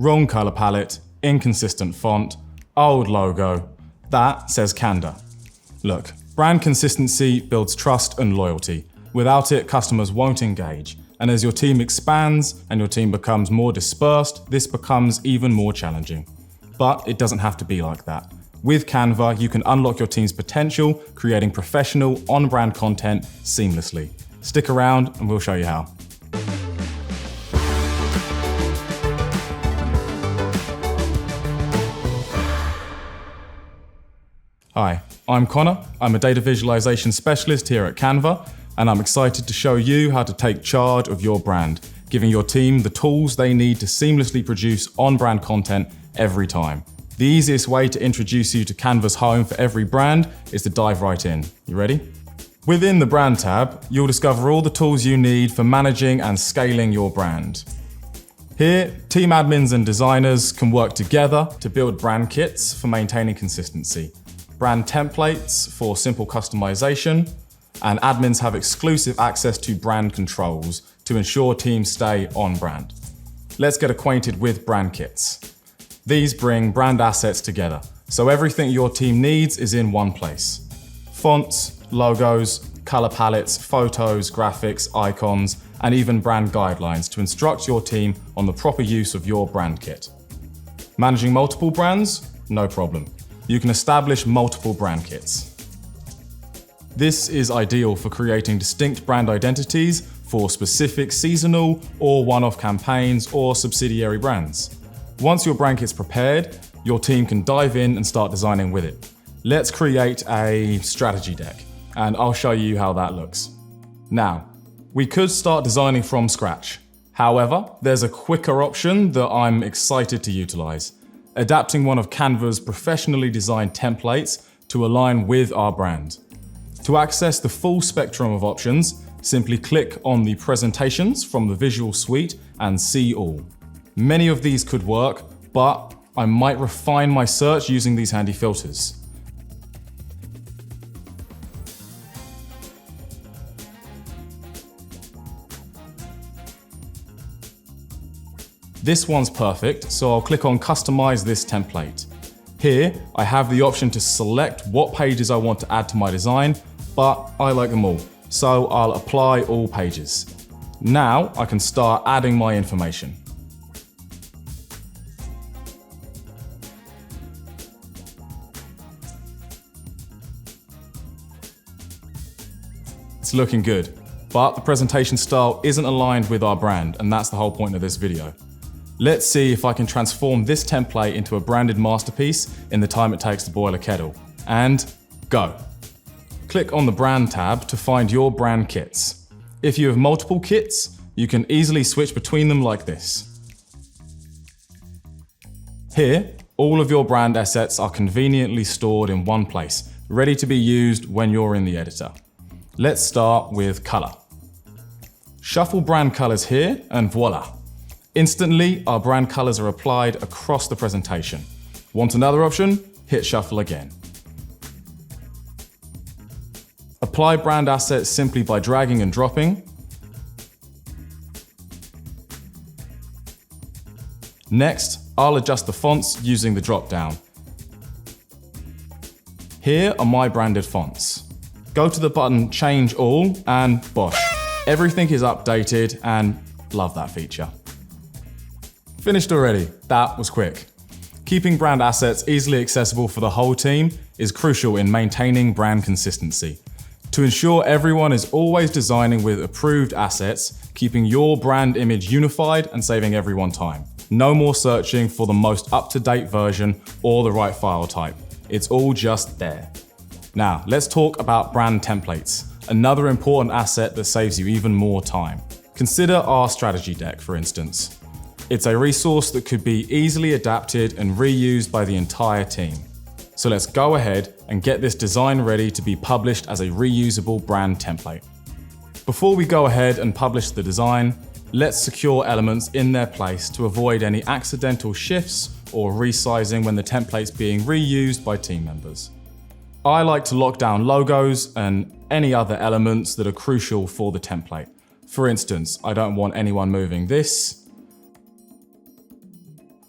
Wrong color palette, inconsistent font, old logo. That says Canva. Look, brand consistency builds trust and loyalty. Without it, customers won't engage. And as your team expands and your team becomes more dispersed, this becomes even more challenging. But it doesn't have to be like that. With Canva, you can unlock your team's potential, creating professional, on-brand content seamlessly. Stick around and we'll show you how. Hi, I'm Connor. I'm a data visualization specialist here at Canva, and I'm excited to show you how to take charge of your brand, giving your team the tools they need to seamlessly produce on-brand content every time. The easiest way to introduce you to Canva's home for every brand is to dive right in. You ready? Within the Brand tab, you'll discover all the tools you need for managing and scaling your brand. Here, team admins and designers can work together to build brand kits for maintaining consistency, brand templates for simple customization, and admins have exclusive access to brand controls to ensure teams stay on brand. Let's get acquainted with brand kits. These bring brand assets together, so everything your team needs is in one place. Fonts, logos, color palettes, photos, graphics, icons, and even brand guidelines to instruct your team on the proper use of your brand kit. Managing multiple brands? No problem. You can establish multiple brand kits. This is ideal for creating distinct brand identities for specific seasonal or one-off campaigns or subsidiary brands. Once your brand kit's prepared, your team can dive in and start designing with it. Let's create a strategy deck, and I'll show you how that looks. Now, we could start designing from scratch. However, there's a quicker option that I'm excited to utilize: adapting one of Canva's professionally designed templates to align with our brand. To access the full spectrum of options, simply click on the presentations from the visual suite and see all. Many of these could work, but I might refine my search using these handy filters. This one's perfect, so I'll click on Customize this template. Here, I have the option to select what pages I want to add to my design, but I like them all, so I'll apply all pages. Now I can start adding my information. It's looking good, but the presentation style isn't aligned with our brand, and that's the whole point of this video. Let's see if I can transform this template into a branded masterpiece in the time it takes to boil a kettle. And go. Click on the Brand tab to find your brand kits. If you have multiple kits, you can easily switch between them like this. Here, all of your brand assets are conveniently stored in one place, ready to be used when you're in the editor. Let's start with color. Shuffle brand colors here and voila. Instantly, our brand colors are applied across the presentation. Want another option? Hit shuffle again. Apply brand assets simply by dragging and dropping. Next, I'll adjust the fonts using the drop down. Here are my branded fonts. Go to the button Change All and bosh. Everything is updated and love that feature. Finished already. That was quick. Keeping brand assets easily accessible for the whole team is crucial in maintaining brand consistency. To ensure everyone is always designing with approved assets, keeping your brand image unified and saving everyone time. No more searching for the most up-to-date version or the right file type. It's all just there. Now, let's talk about brand templates, another important asset that saves you even more time. Consider our strategy deck, for instance. It's a resource that could be easily adapted and reused by the entire team. So let's go ahead and get this design ready to be published as a reusable brand template. Before we go ahead and publish the design, let's secure elements in their place to avoid any accidental shifts or resizing when the template's being reused by team members. I like to lock down logos and any other elements that are crucial for the template. For instance, I don't want anyone moving this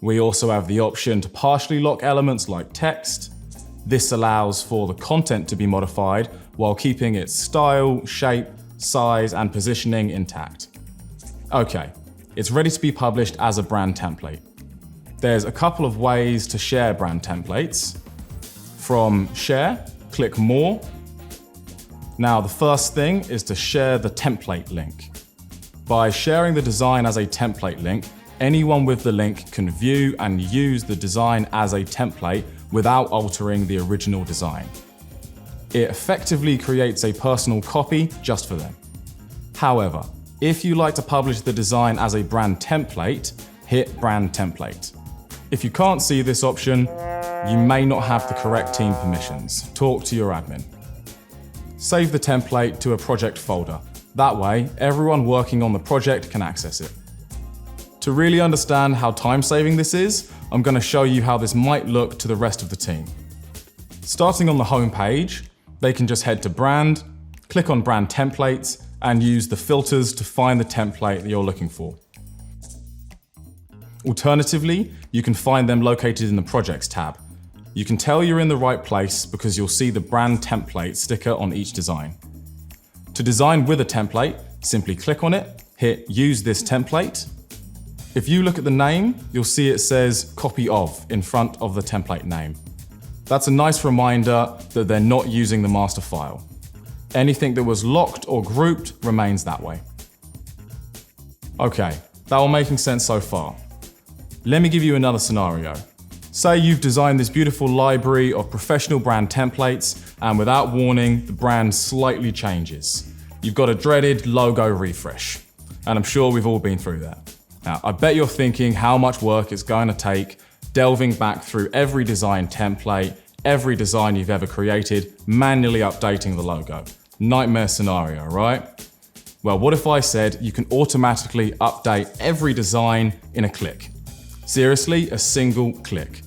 We also have the option to partially lock elements like text. This allows for the content to be modified while keeping its style, shape, size, and positioning intact. Okay, it's ready to be published as a brand template. There's a couple of ways to share brand templates. From Share, click More. Now, the first thing is to share the template link. By sharing the design as a template link, anyone with the link can view and use the design as a template without altering the original design. It effectively creates a personal copy just for them. However, if you like to publish the design as a brand template, hit Brand Template. If you can't see this option, you may not have the correct team permissions. Talk to your admin. Save the template to a project folder. That way, everyone working on the project can access it. To really understand how time-saving this is, I'm going to show you how this might look to the rest of the team. Starting on the home page, they can just head to Brand, click on Brand Templates, and use the filters to find the template that you're looking for. Alternatively, you can find them located in the Projects tab. You can tell you're in the right place because you'll see the brand template sticker on each design. To design with a template, simply click on it, hit Use this template. If you look at the name, you'll see it says Copy of in front of the template name. That's a nice reminder that they're not using the master file. Anything that was locked or grouped remains that way. Okay, that all making sense so far. Let me give you another scenario. Say you've designed this beautiful library of professional brand templates, and without warning, the brand slightly changes. You've got a dreaded logo refresh, and I'm sure we've all been through that. Now, I bet you're thinking how much work it's going to take delving back through every design template, every design you've ever created, manually updating the logo. Nightmare scenario, right? Well, what if I said you can automatically update every design in a click? Seriously, a single click.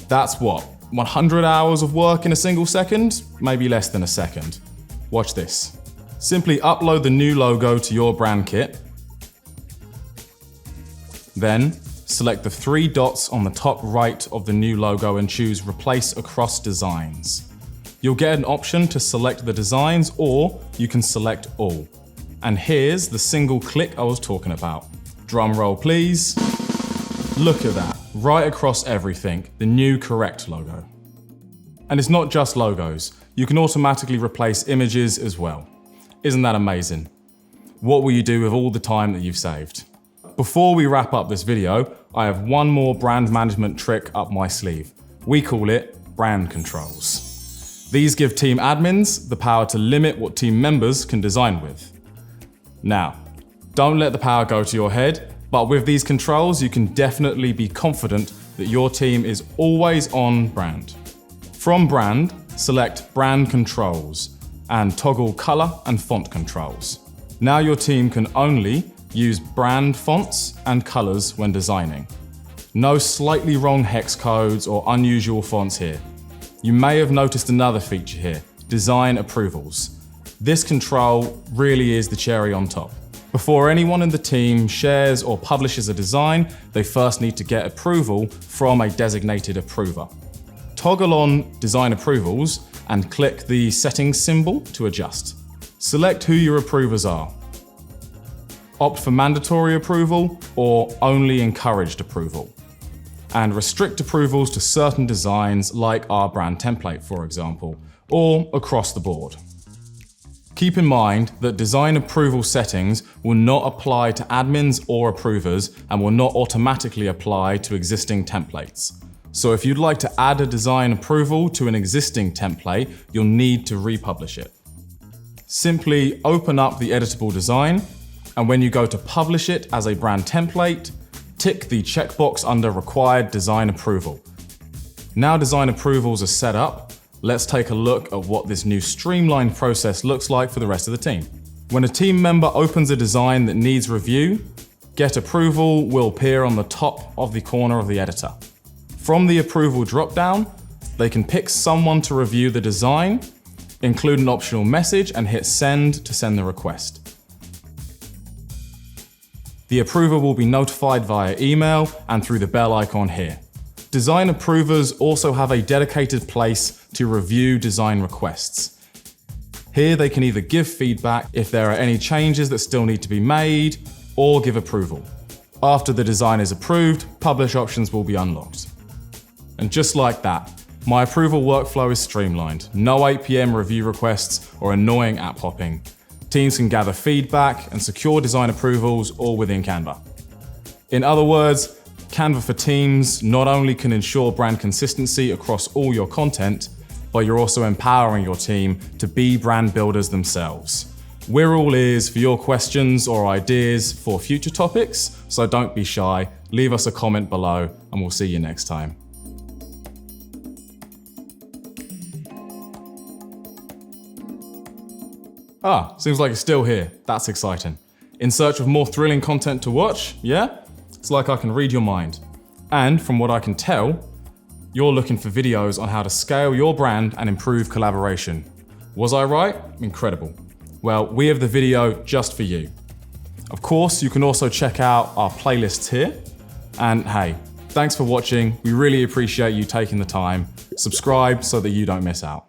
That's what, 100 hours of work in a single second? Maybe less than a second. Watch this. Simply upload the new logo to your brand kit. Then, select the 3 dots on the top right of the new logo and choose Replace Across Designs. You'll get an option to select the designs, or you can select all. And here's the single click I was talking about. Drum roll, please. Look at that, right across everything, the new correct logo. And it's not just logos. You can automatically replace images as well. Isn't that amazing? What will you do with all the time that you've saved? Before we wrap up this video, I have one more brand management trick up my sleeve. We call it brand controls. These give team admins the power to limit what team members can design with. Now, don't let the power go to your head, but with these controls, you can definitely be confident that your team is always on brand. From Brand, select Brand Controls and toggle color and font controls. Now your team can only use brand fonts and colors when designing. No slightly wrong hex codes or unusual fonts here. You may have noticed another feature here, design approvals. This control really is the cherry on top. Before anyone in the team shares or publishes a design, they first need to get approval from a designated approver. Toggle on Design Approvals and click the settings symbol to adjust. Select who your approvers are. Opt for mandatory approval or only encouraged approval. And restrict approvals to certain designs like our brand template, for example, or across the board. Keep in mind that design approval settings will not apply to admins or approvers and will not automatically apply to existing templates. So if you'd like to add a design approval to an existing template, you'll need to republish it. Simply open up the editable design, and when you go to publish it as a brand template, tick the checkbox under Required Design Approval. Now design approvals are set up, let's take a look at what this new streamlined process looks like for the rest of the team. When a team member opens a design that needs review, Get Approval will appear on the top of the corner of the editor. From the approval dropdown, they can pick someone to review the design, include an optional message, and hit Send to send the request. The approver will be notified via email and through the bell icon here. Design approvers also have a dedicated place to review design requests. Here they can either give feedback if there are any changes that still need to be made, or give approval. After the design is approved, publish options will be unlocked. And just like that, my approval workflow is streamlined. No 8 PM review requests or annoying app hopping. Teams can gather feedback and secure design approvals all within Canva. In other words, Canva for Teams not only can ensure brand consistency across all your content, but you're also empowering your team to be brand builders themselves. We're all ears for your questions or ideas for future topics, so don't be shy, leave us a comment below and we'll see you next time. Seems like it's still here. That's exciting. In search of more thrilling content to watch, yeah? It's like I can read your mind. And from what I can tell, you're looking for videos on how to scale your brand and improve collaboration. Was I right? Incredible. Well, we have the video just for you. Of course, you can also check out our playlists here. And hey, thanks for watching. We really appreciate you taking the time. Subscribe so that you don't miss out.